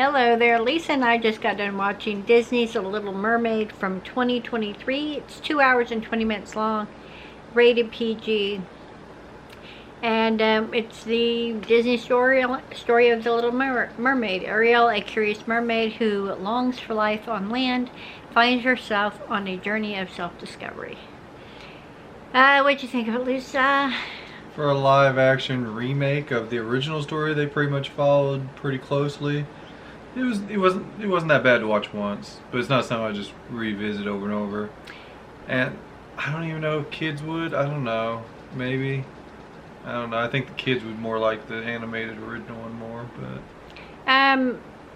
Hello there, Lisa and I just got done watching Disney's The Little Mermaid from 2023. It's 2 hours and 20 minutes long, rated PG. And it's the Disney story of the Little Mermaid. Ariel, a curious mermaid who longs for life on land, finds herself on a journey of self-discovery. What'd you think of it, Lisa? For a live-action remake of the original story, they pretty much followed pretty closely. It wasn't that bad to watch once, but it's not something I just revisit over and over. And I don't even know if kids would. I don't know. Maybe. I don't know. I think the kids would more like the animated original one more, but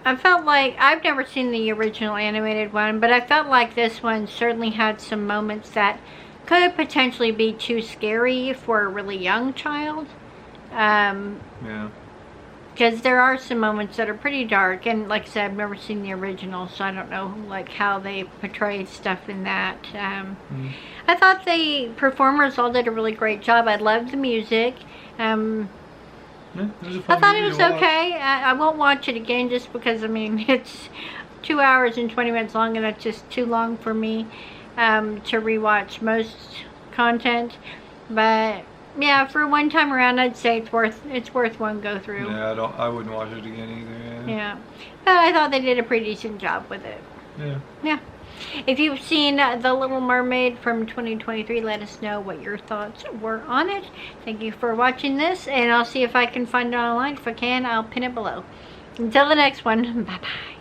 I felt like I've never seen the original animated one, but I felt like this one certainly had some moments that could potentially be too scary for a really young child. yeah. Because there are some moments that are pretty dark, and like I said, I've never seen the original, so I don't know like how they portrayed stuff in that. I thought the performers all did a really great job. I loved the music. Yeah, I thought it was okay. I won't watch it again just because, I mean, it's 2 hours and 20 minutes long, and that's just too long for me to rewatch most content. But yeah, for one time around, I'd say it's worth one go through. Yeah, I wouldn't watch it again either. Yeah, but I thought they did a pretty decent job with it. Yeah. Yeah. If you've seen The Little Mermaid from 2023, let us know what your thoughts were on it. Thank you for watching this, and I'll see if I can find it online. If I can, I'll pin it below. Until the next one, bye-bye.